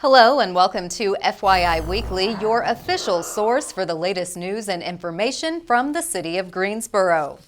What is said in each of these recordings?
Hello and welcome to FYI Weekly, your official source for the latest news and information from the City of Greensboro.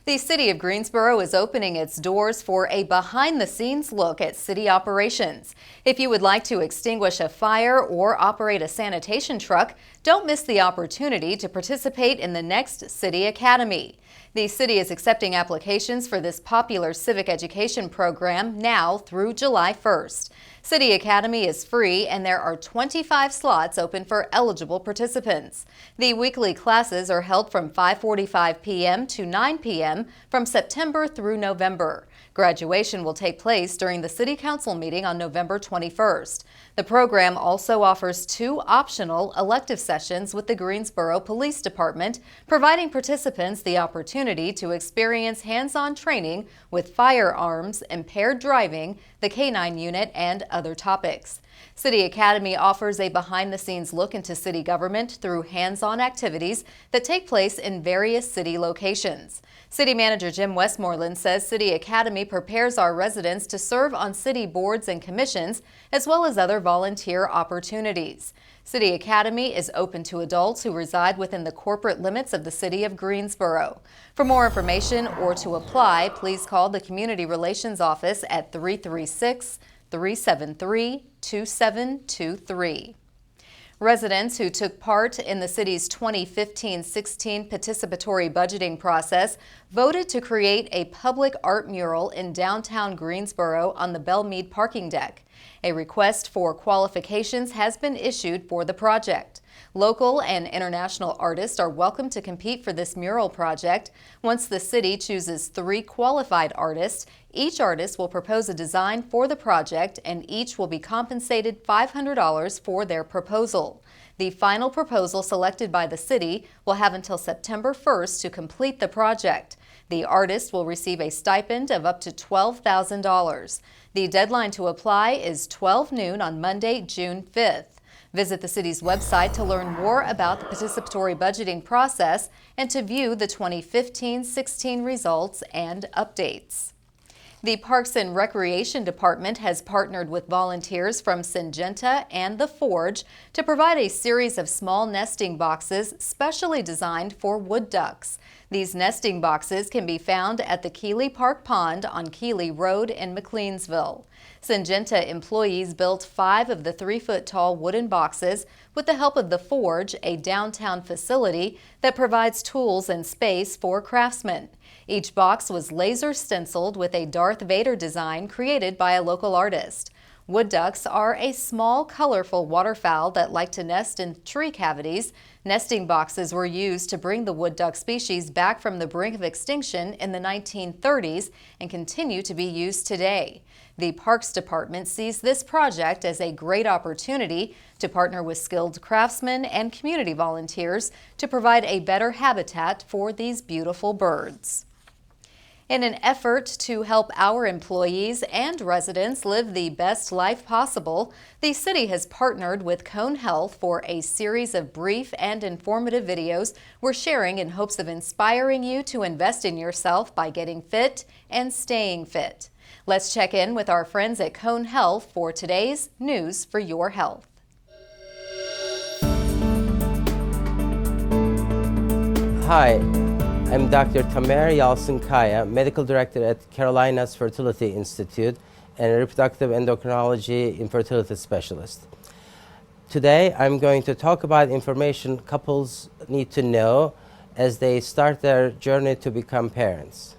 The City of Greensboro is opening its doors for a behind-the-scenes look at city operations. If you would like to extinguish a fire or operate a sanitation truck, don't miss the opportunity to participate in the next City Academy. The city is accepting applications for this popular civic education program now through July 1st. City Academy is free and there are 25 slots open for eligible participants. The weekly classes are held from 5:45 p.m. to 9 p.m. from September through November. Graduation will take place during the City Council meeting on November 21st. The program also offers 2 optional elective sessions with the Greensboro Police Department, providing participants the opportunity to experience hands-on training with firearms, impaired driving, the K-9 unit, and other topics. City Academy offers a behind-the-scenes look into city government through hands-on activities that take place in various city locations. City Manager Jim Westmoreland says City Academy prepares our residents to serve on city boards and commissions, as well as other volunteer opportunities. City Academy is open to adults who reside within the corporate limits of the City of Greensboro. For more information or to apply, please call the Community Relations Office at 336-373-2723. Residents who took part in the city's 2015-16 participatory budgeting process voted to create a public art mural in downtown Greensboro on the Belmead parking deck. A request for qualifications has been issued for the project. Local and international artists are welcome to compete for this mural project. Once the city chooses 3 qualified artists, each artist will propose a design for the project and each will be compensated $500 for their proposal. The final proposal selected by the city will have until September 1st to complete the project. The artist will receive a stipend of up to $12,000. The deadline to apply is 12 noon on Monday, June 5th. Visit the city's website to learn more about the participatory budgeting process and to view the 2015-16 results and updates. The Parks and Recreation Department has partnered with volunteers from Syngenta and The Forge to provide a series of small nesting boxes specially designed for wood ducks. These nesting boxes can be found at the Keeley Park Pond on Keeley Road in McLeansville. Syngenta employees built 5 of the 3-foot-tall wooden boxes with the help of The Forge, a downtown facility that provides tools and space for craftsmen. Each box was laser stenciled with a Darth Vader design created by a local artist. Wood ducks are a small, colorful waterfowl that like to nest in tree cavities. Nesting boxes were used to bring the wood duck species back from the brink of extinction in the 1930s and continue to be used today. The Parks Department sees this project as a great opportunity to partner with skilled craftsmen and community volunteers to provide a better habitat for these beautiful birds. In an effort to help our employees and residents live the best life possible, the city has partnered with Cone Health for a series of brief and informative videos we're sharing in hopes of inspiring you to invest in yourself by getting fit and staying fit. Let's check in with our friends at Cone Health for today's News for Your Health. Hi. I'm Dr. Tamer Yalçın-Kaya, Medical Director at Carolina's Fertility Institute and a Reproductive Endocrinology Infertility Specialist. Today, I'm going to talk about information couples need to know as they start their journey to become parents.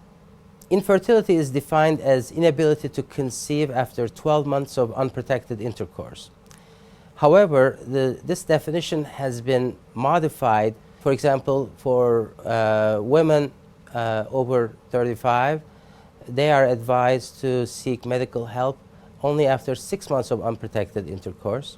Infertility is defined as inability to conceive after 12 months of unprotected intercourse. However, this definition has been modified. For example, for women over 35, they are advised to seek medical help only after 6 months of unprotected intercourse.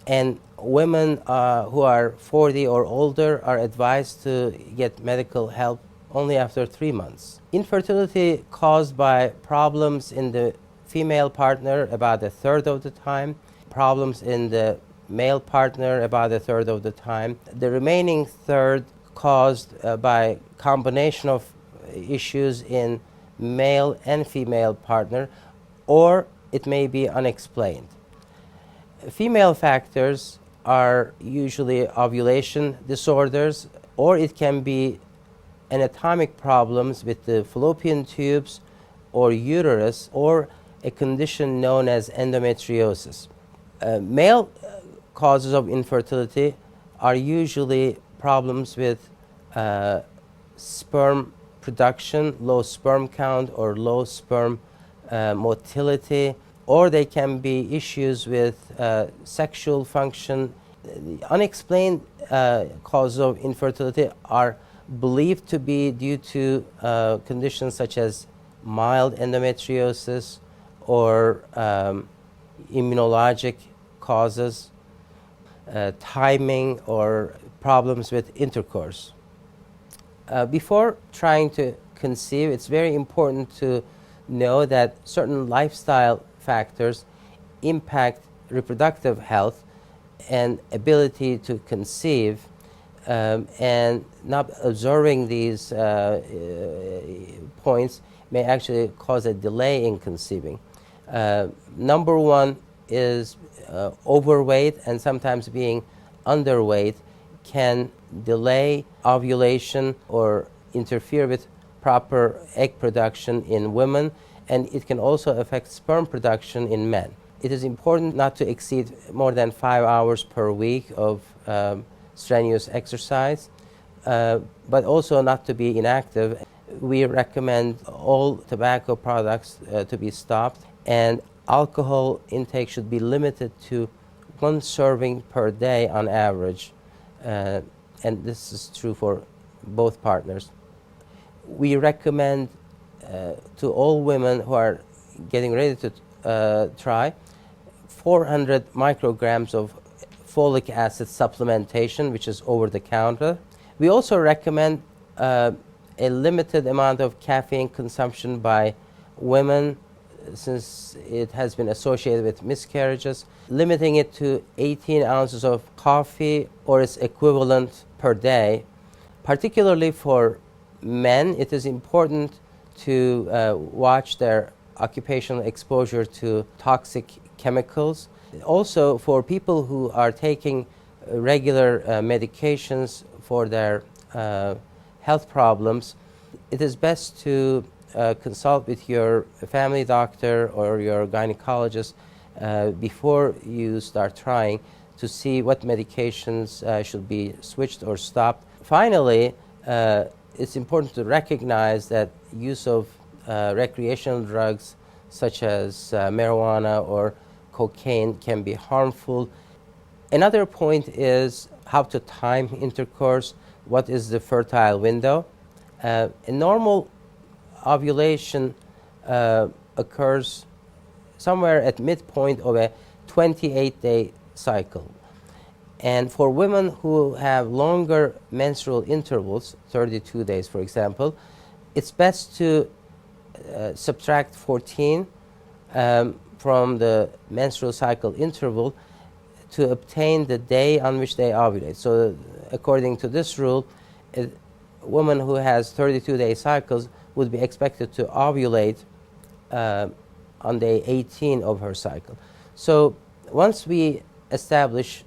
And women who are 40 or older are advised to get medical help only after 3 months. Infertility caused by problems in the female partner about 1/3 of the time, problems in the male partner about 1/3 of the time. The remaining third caused by combination of issues in male and female partner, or it may be unexplained. Female factors are usually ovulation disorders, or it can be anatomic problems with the fallopian tubes or uterus, or a condition known as endometriosis. Male causes of infertility are usually problems with sperm production, low sperm count, or low sperm motility, or they can be issues with sexual function. The unexplained causes of infertility are believed to be due to conditions such as mild endometriosis or immunologic causes, timing, or problems with intercourse. Before trying to conceive, it's very important to know that certain lifestyle factors impact reproductive health and ability to conceive, and not observing these points may actually cause a delay in conceiving. Number one is overweight, and sometimes being underweight can delay ovulation or interfere with proper egg production in women, and it can also affect sperm production in men. It is important not to exceed more than 5 hours per week of strenuous exercise, but also not to be inactive. We recommend all tobacco products to be stopped, and alcohol intake should be limited to 1 serving per day on average, and this is true for both partners. We recommend to all women who are getting ready to try 400 micrograms of folic acid supplementation, which is over the counter. We also recommend a limited amount of caffeine consumption by women, since it has been associated with miscarriages, limiting it to 18 ounces of coffee or its equivalent per day. Particularly for men, it is important to watch their occupational exposure to toxic chemicals. Also, for people who are taking regular medications for their health problems, it is best to consult with your family doctor or your gynecologist before you start trying, to see what medications should be switched or stopped. Finally, it's important to recognize that use of recreational drugs such as marijuana or cocaine can be harmful. Another point is how to time intercourse. What is the fertile window? A normal ovulation occurs somewhere at midpoint of a 28-day cycle. And for women who have longer menstrual intervals, 32 days for example, it's best to subtract 14 from the menstrual cycle interval to obtain the day on which they ovulate. So according to this rule, a woman who has 32-day cycles would be expected to ovulate on day 18 of her cycle. So once we establish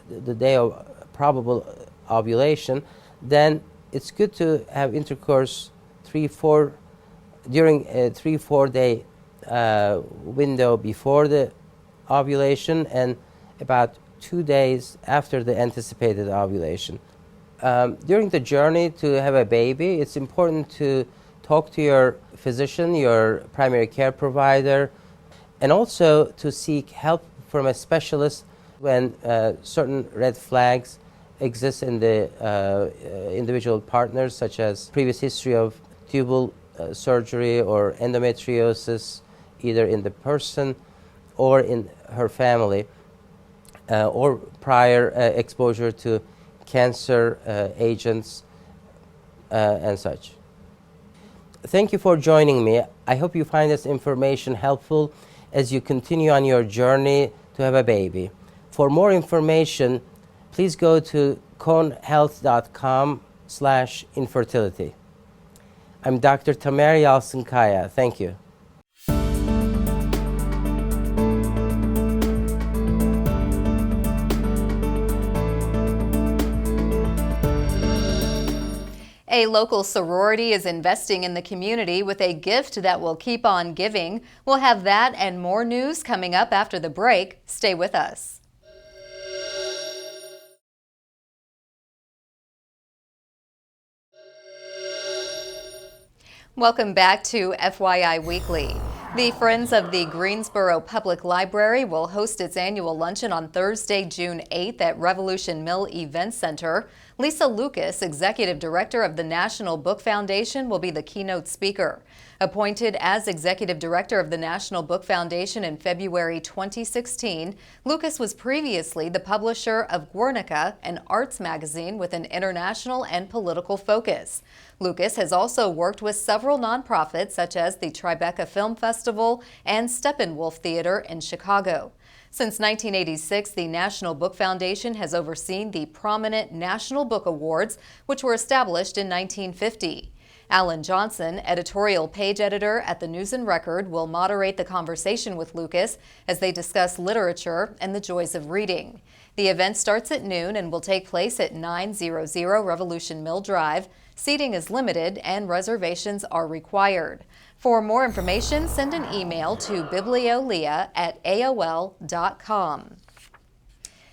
the day of probable ovulation, then it's good to have intercourse during a 3-4 day window before the ovulation and about 2 days after the anticipated ovulation. During the journey to have a baby, it's important to talk to your physician, your primary care provider, and also to seek help from a specialist when certain red flags exist in the individual partners, such as previous history of tubal surgery or endometriosis, either in the person or in her family, or prior exposure to cancer agents and such. Thank you for joining me. I hope you find this information helpful as you continue on your journey to have a baby. For more information, please go to conehealth.com/infertility. I'm Dr. Tamer Yalçınkaya. Thank you. A local sorority is investing in the community with a gift that will keep on giving. We'll have that and more news coming up after the break. Stay with us. Welcome back to FYI Weekly. The Friends of the Greensboro Public Library will host its annual luncheon on Thursday, June 8th at Revolution Mill Event Center. Lisa Lucas, Executive Director of the National Book Foundation, will be the keynote speaker. Appointed as Executive Director of the National Book Foundation in February 2016, Lucas was previously the publisher of Guernica, an arts magazine with an international and political focus. Lucas has also worked with several nonprofits such as the Tribeca Film Festival and Steppenwolf Theater in Chicago. Since 1986, the National Book Foundation has overseen the prominent National Book Awards, which were established in 1950. Alan Johnson, editorial page editor at the News and Record, will moderate the conversation with Lucas as they discuss literature and the joys of reading. The event starts at noon and will take place at 900 Revolution Mill Drive. Seating is limited and reservations are required. For more information, send an email to bibliolea@aol.com.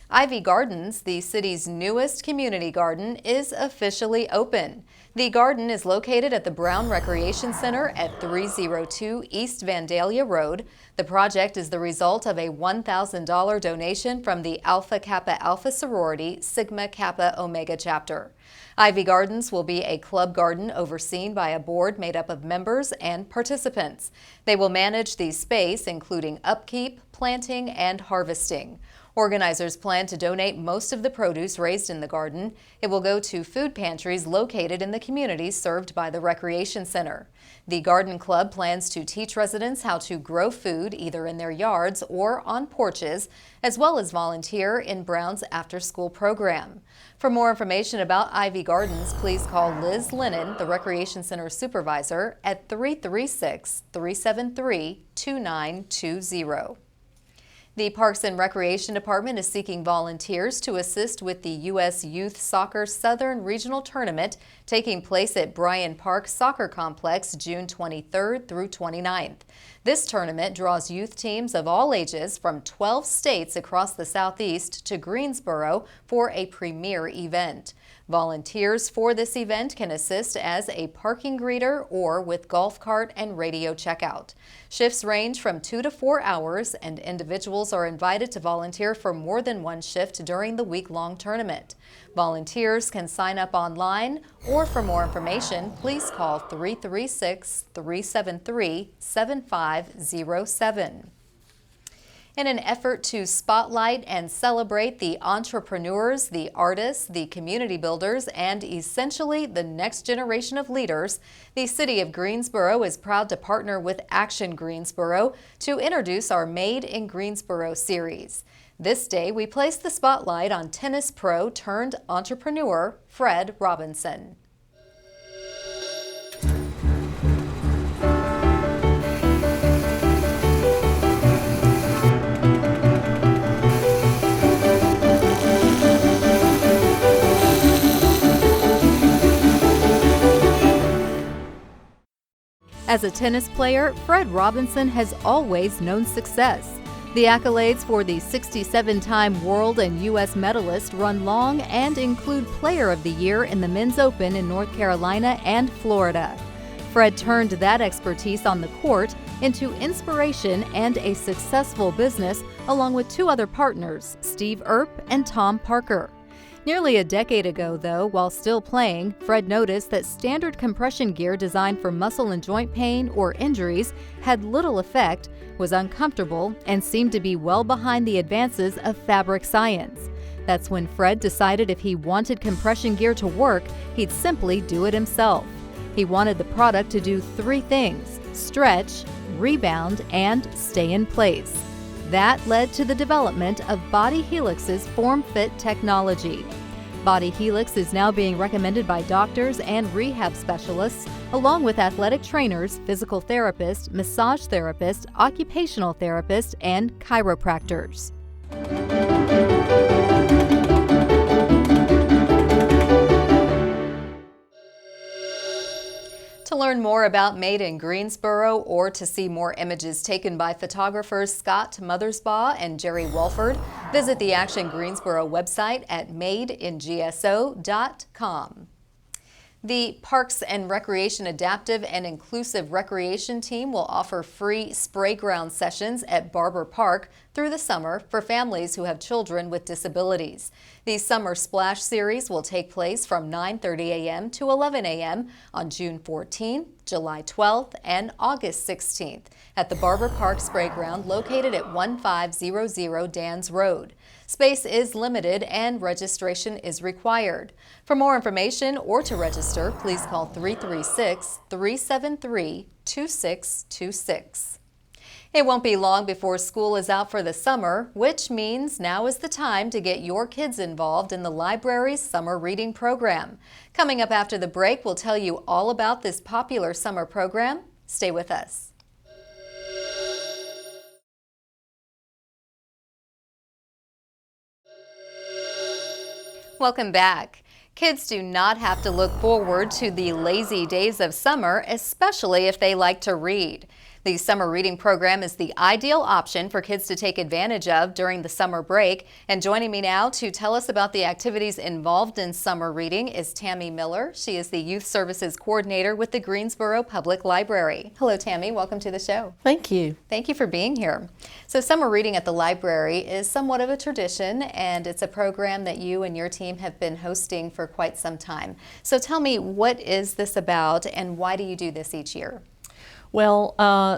Ivy Gardens, the city's newest community garden, is officially open. The garden is located at the Brown Recreation Center at 302 East Vandalia Road. The project is the result of a $1,000 donation from the Alpha Kappa Alpha sorority Sigma Kappa Omega chapter. Ivy Gardens will be a club garden overseen by a board made up of members and participants. They will manage the space, including upkeep, planting, and harvesting. Organizers plan to donate most of the produce raised in the garden. It will go to food pantries located in the communities served by the Recreation Center. The Garden Club plans to teach residents how to grow food either in their yards or on porches, as well as volunteer in Brown's after-school program. For more information about Ivy Gardens, please call Liz Lennon, the Recreation Center supervisor, at 336-373-2920. The Parks and Recreation Department is seeking volunteers to assist with the U.S. Youth Soccer Southern Regional Tournament taking place at Bryan Park Soccer Complex June 23rd through 29th. This tournament draws youth teams of all ages from 12 states across the Southeast to Greensboro for a premier event. Volunteers for this event can assist as a parking greeter or with golf cart and radio checkout. Shifts range from 2 to 4 hours, and individuals are invited to volunteer for more than one shift during the week-long tournament. Volunteers can sign up online, or for more information, please call 336-373-7507. In an effort to spotlight and celebrate the entrepreneurs, the artists, the community builders, and essentially the next generation of leaders, the City of Greensboro is proud to partner with Action Greensboro to introduce our Made in Greensboro series. This day, we place the spotlight on tennis pro turned entrepreneur Fred Robinson. As a tennis player, Fred Robinson has always known success. The accolades for the 67-time world and U.S. medalist run long and include Player of the Year in the Men's Open in North Carolina and Florida. Fred turned that expertise on the court into inspiration and a successful business, along with two other partners, Steve Earp and Tom Parker. Nearly a decade ago, though, while still playing, Fred noticed that standard compression gear designed for muscle and joint pain or injuries had little effect, was uncomfortable, and seemed to be well behind the advances of fabric science. That's when Fred decided if he wanted compression gear to work, he'd simply do it himself. He wanted the product to do three things: stretch, rebound, and stay in place. That led to the development of Body Helix's FormFit technology. Body Helix is now being recommended by doctors and rehab specialists, along with athletic trainers, physical therapists, massage therapists, occupational therapists, and chiropractors. To learn more about Made in Greensboro or to see more images taken by photographers Scott Mothersbaugh and Jerry Walford, visit the Action Greensboro website at madeingso.com. The Parks and Recreation Adaptive and Inclusive Recreation Team will offer free spray ground sessions at Barber Park through the summer for families who have children with disabilities. The Summer Splash Series will take place from 9:30 a.m. to 11 a.m. on June 14th, July 12th, and August 16th at the Barber Park Spray Ground located at 1500 Dans Road. Space is limited and registration is required. For more information or to register, please call 336-373-2626. It won't be long before school is out for the summer, which means now is the time to get your kids involved in the library's summer reading program. Coming up after the break, we'll tell you all about this popular summer program. Stay with us. Welcome back. Kids do not have to look forward to the lazy days of summer, especially if they like to read. The summer reading program is the ideal option for kids to take advantage of during the summer break. And joining me now to tell us about the activities involved in summer reading is Tammy Miller. She is the Youth Services Coordinator with the Greensboro Public Library. Hello, Tammy. Welcome to the show. Thank you. Thank you for being here. So summer reading at the library is somewhat of a tradition, and it's a program that you and your team have been hosting for quite some time. So tell me, what is this about and why do you do this each year? Well,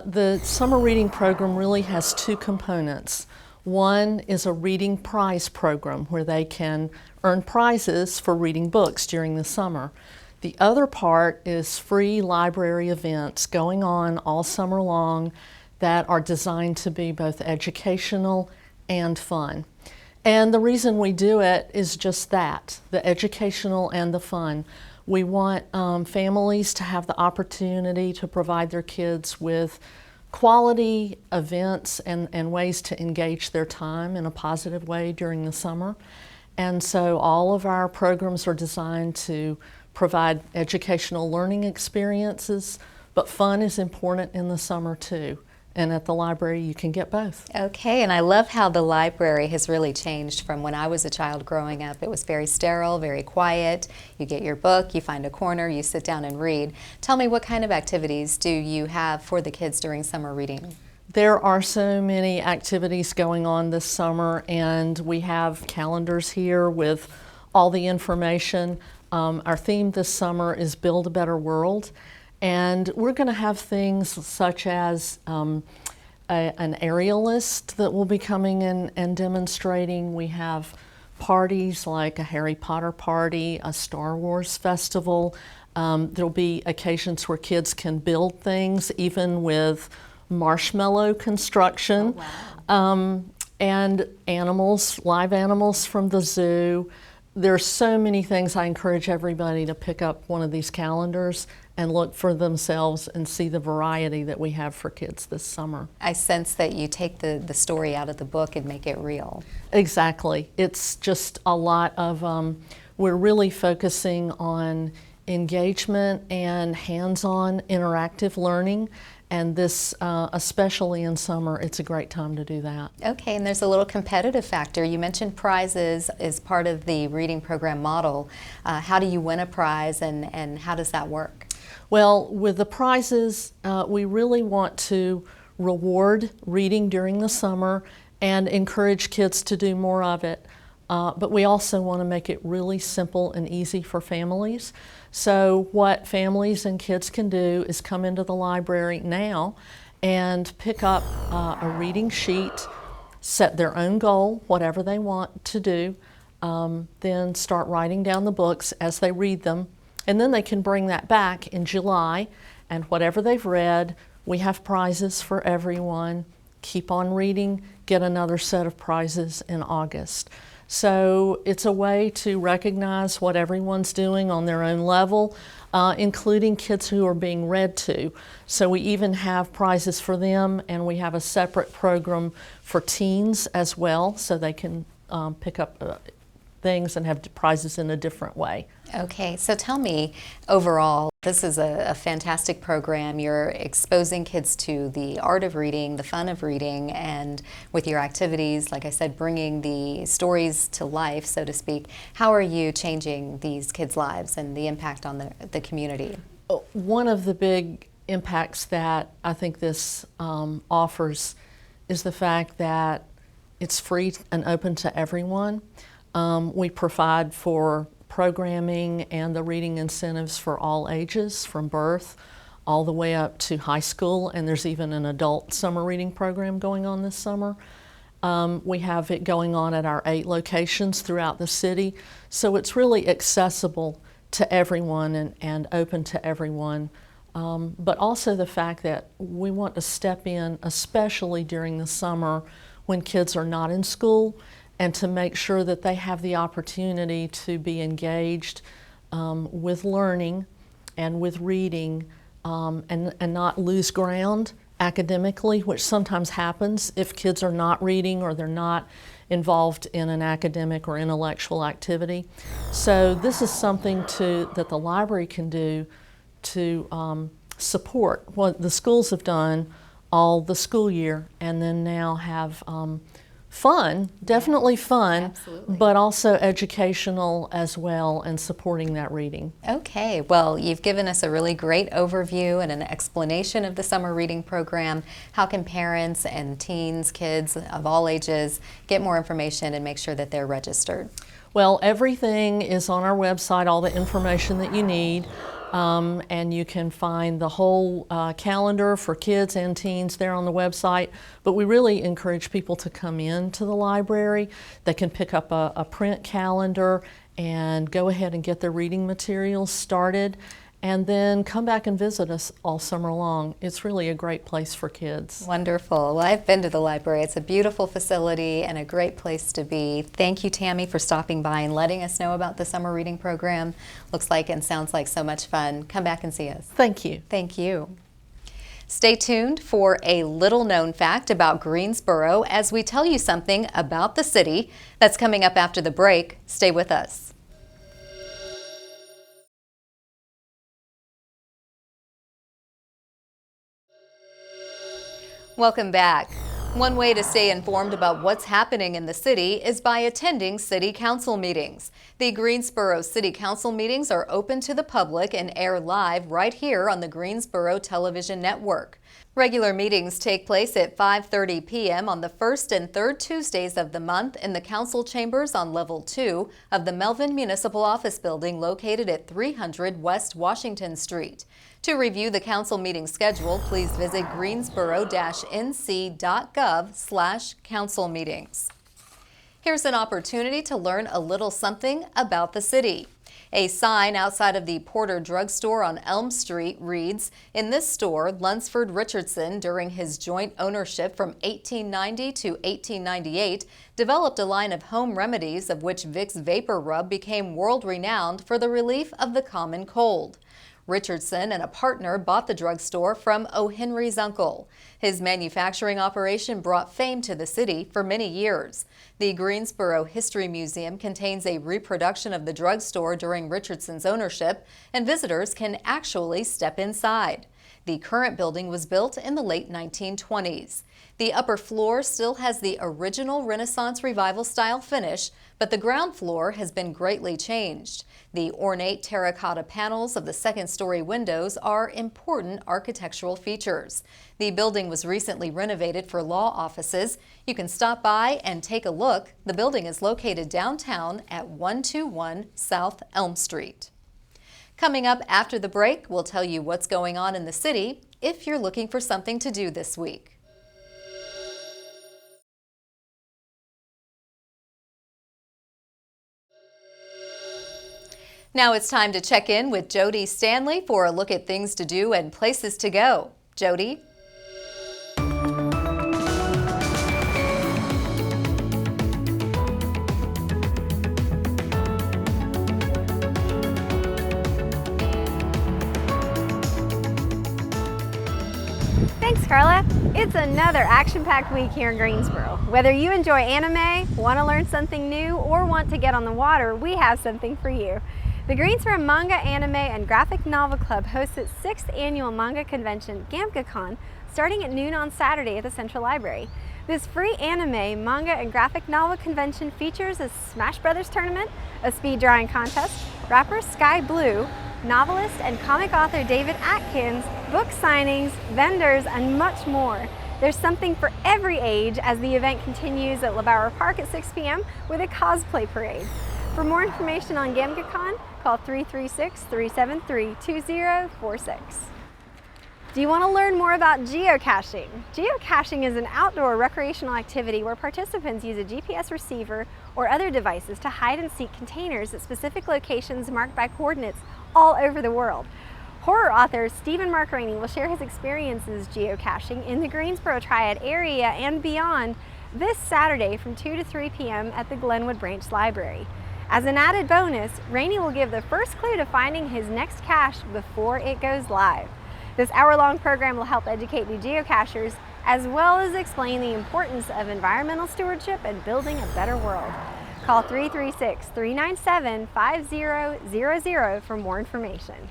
the summer reading program really has two components. One is a reading prize program where they can earn prizes for reading books during the summer. The other part is free library events going on all summer long that are designed to be both educational and fun. And the reason we do it is just that, the educational and the fun. We want families to have the opportunity to provide their kids with quality events and ways to engage their time in a positive way during the summer. And so all of our programs are designed to provide educational learning experiences, but fun is important in the summer too. And at the library, you can get both. Okay, and I love how the library has really changed from when I was a child growing up. It was very sterile, very quiet. You get your book, you find a corner, you sit down and read. Tell me, what kind of activities do you have for the kids during summer reading? There are so many activities going on this summer, and we have calendars here with all the information. Our theme this summer is Build a Better World. And we're going to have things such as an aerialist that will be coming in and demonstrating. We have parties like a Harry Potter party, a Star Wars festival. There'll be occasions where kids can build things, even with marshmallow construction. Oh, wow. And animals, live animals from the zoo. There's so many things. I encourage everybody to pick up one of these calendars and look for themselves and see the variety that we have for kids this summer. I sense that you take the story out of the book and make it real. Exactly. It's just a lot of, we're really focusing on engagement and hands-on interactive learning. And this, especially in summer, it's a great time to do that. Okay, and there's a little competitive factor. You mentioned prizes as part of the reading program model. How do you win a prize and how does that work? Well, with the prizes, we really want to reward reading during the summer and encourage kids to do more of it. But we also want to make it really simple and easy for families. So what families and kids can do is come into the library now and pick up a reading sheet, set their own goal, whatever they want to do, then start writing down the books as they read them. And then they can bring that back in July, and whatever they've read, we have prizes for everyone. Keep on reading, get another set of prizes in August. So it's a way to recognize what everyone's doing on their own level, including kids who are being read to. So we even have prizes for them, and we have a separate program for teens as well, so they can pick up things and have prizes in a different way. Okay, so tell me, overall, this is a fantastic program. You're exposing kids to the art of reading, the fun of reading, and with your activities, like I said, bringing the stories to life, so to speak. How are you changing these kids' lives and the impact on the community? One of the big impacts that I think this offers is the fact that it's free and open to everyone. We provide for programming and the reading incentives for all ages, from birth all the way up to high school, and there's even an adult summer reading program going on this summer. We have it going on at our 8 locations throughout the city, so it's really accessible to everyone and open to everyone. But also the fact that we want to step in, especially during the summer when kids are not in school, and to make sure that they have the opportunity to be engaged with learning and with reading, and not lose ground academically, which sometimes happens if kids are not reading or they're not involved in an academic or intellectual activity. So this is something that the library can do to support what the schools have done all the school year, and then now have fun, definitely fun, Absolutely. but also educational as well, and supporting that reading. Okay, well, you've given us a really great overview and an explanation of the summer reading program. How can parents and teens, kids of all ages, get more information and make sure that they're registered? Well, everything is on our website, all the information that you need. And you can find the whole calendar for kids and teens there on the website. But we really encourage people to come in to the library. They can pick up a print calendar and go ahead and get their reading materials started, and then come back and visit us all summer long. It's really a great place for kids. Wonderful. Well, I've been to the library. It's a beautiful facility and a great place to be. Thank you, Tammy, for stopping by and letting us know about the summer reading program. Looks like and sounds like so much fun. Come back and see us. Thank you. Thank you. Stay tuned for a little-known fact about Greensboro as we tell you something about the city. That's coming up after the break. Stay with us. Welcome back. One way to stay informed about what's happening in the city is by attending city council meetings. The Greensboro City Council meetings are open to the public and air live right here on the Greensboro Television Network. Regular meetings take place at 5:30 p.m. on the first and third Tuesdays of the month in the council chambers on level 2 of the Melvin Municipal Office Building located at 300 West Washington Street. To review the council meeting schedule, please visit greensboro-nc.gov/council meetings. Here's an opportunity to learn a little something about the city. A sign outside of the Porter Drugstore on Elm Street reads, "In this store, Lunsford Richardson, during his joint ownership from 1890 to 1898, developed a line of home remedies of which Vicks Vapor Rub became world-renowned for the relief of the common cold." Richardson and a partner bought the drugstore from O. Henry's uncle. His manufacturing operation brought fame to the city for many years. The Greensboro History Museum contains a reproduction of the drugstore during Richardson's ownership, and visitors can actually step inside. The current building was built in the late 1920s. The upper floor still has the original Renaissance Revival style finish, but the ground floor has been greatly changed. The ornate terracotta panels of the second-story windows are important architectural features. The building was recently renovated for law offices. You can stop by and take a look. The building is located downtown at 121 South Elm Street. Coming up after the break, we'll tell you what's going on in the city if you're looking for something to do this week. Now it's time to check in with Jody Stanley for a look at things to do and places to go. Jody? Thanks, Carla. It's It's another action-packed week here in Greensboro. Whether you enjoy anime, want to learn something new, or want to get on the water, we have something for you. The Greensboro Manga, Anime, and Graphic Novel Club hosts its 6th annual manga convention, GamgaCon, starting at noon on Saturday at the Central Library. This free anime, manga, and graphic novel convention features a Smash Brothers tournament, a speed drawing contest, rapper Sky Blue, novelist and comic author David Atkins, book signings, vendors, and much more. There's something for every age as the event continues at LeBauer Park at 6 p.m. with a cosplay parade. For more information on GamgaCon, call 336-373-2046. Do you want to learn more about geocaching? Geocaching is an outdoor recreational activity where participants use a GPS receiver or other devices to hide and seek containers at specific locations marked by coordinates all over the world. Horror author Stephen Marcarini will share his experiences geocaching in the Greensboro Triad area and beyond this Saturday from 2 to 3 p.m. at the Glenwood Branch Library. As an added bonus, Rainey will give the first clue to finding his next cache before it goes live. This hour-long program will help educate new geocachers as well as explain the importance of environmental stewardship and building a better world. Call 336-397-5000 for more information.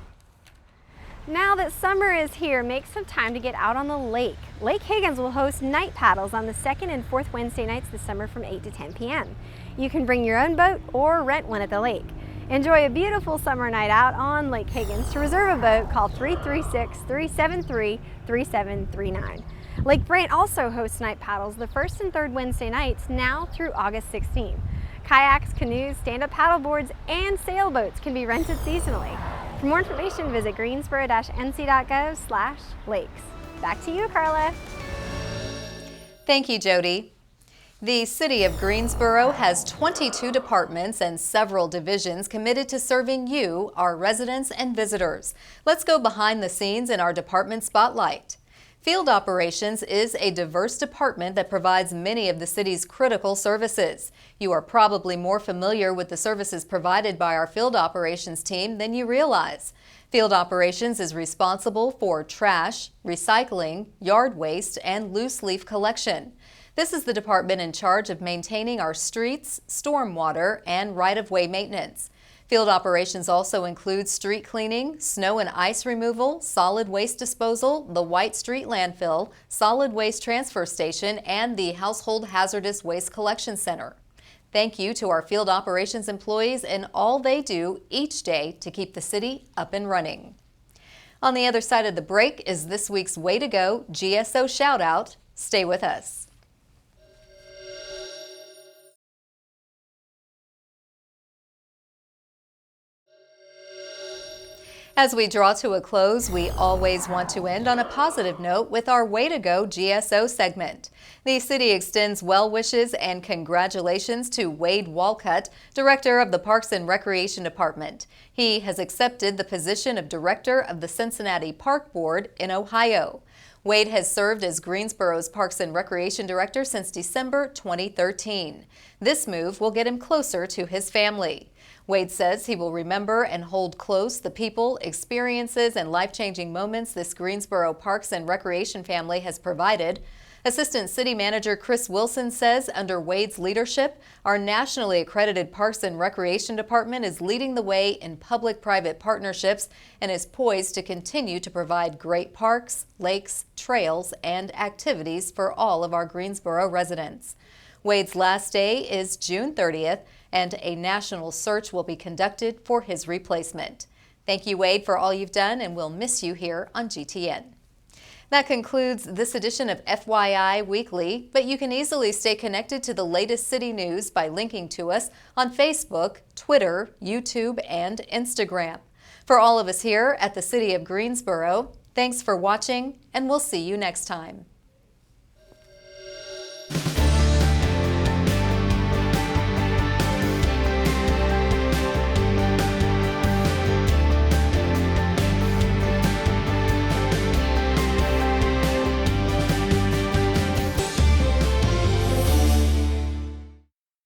Now that summer is here, make some time to get out on the lake. Lake Higgins will host night paddles on the 2nd and 4th Wednesday nights this summer from 8 to 10 p.m. You can bring your own boat or rent one at the lake. Enjoy a beautiful summer night out on Lake Higgins. To reserve a boat, call 336-373-3739. Lake Brant also hosts night paddles the 1st and 3rd Wednesday nights now through August 16. Kayaks, canoes, stand-up paddleboards, and sailboats can be rented seasonally. For more information, visit greensboro-nc.gov/lakes. Back to you, Carla. Thank you, Jody. The City of Greensboro has 22 departments and several divisions committed to serving you, our residents and visitors. Let's go behind the scenes in our department spotlight. Field Operations is a diverse department that provides many of the city's critical services. You are probably more familiar with the services provided by our Field Operations team than you realize. Field Operations is responsible for trash, recycling, yard waste, and loose leaf collection. This is the department in charge of maintaining our streets, stormwater, and right-of-way maintenance. Field Operations also includes street cleaning, snow and ice removal, solid waste disposal, the White Street landfill, solid waste transfer station, and the Household Hazardous Waste Collection Center. Thank you to our Field Operations employees and all they do each day to keep the city up and running. On the other side of the break is this week's Way to Go GSO shout-out. Stay with us. As we draw to a close, we always want to end on a positive note with our Way to Go GSO segment. The city extends well wishes and congratulations to Wade Walcott, Director of the Parks and Recreation Department. He has accepted the position of Director of the Cincinnati Park Board in Ohio. Wade has served as Greensboro's Parks and Recreation Director since December 2013. This move will get him closer to his family. Wade says he will remember and hold close the people, experiences, and life-changing moments this Greensboro Parks and Recreation family has provided. Assistant City Manager Chris Wilson says under Wade's leadership, our nationally accredited Parks and Recreation Department is leading the way in public-private partnerships and is poised to continue to provide great parks, lakes, trails, and activities for all of our Greensboro residents. Wade's last day is June 30th, and a national search will be conducted for his replacement. Thank you, Wade, for all you've done, and we'll miss you here on GTN. That concludes this edition of FYI Weekly, but you can easily stay connected to the latest city news by linking to us on Facebook, Twitter, YouTube, and Instagram. For all of us here at the City of Greensboro, thanks for watching, and we'll see you next time.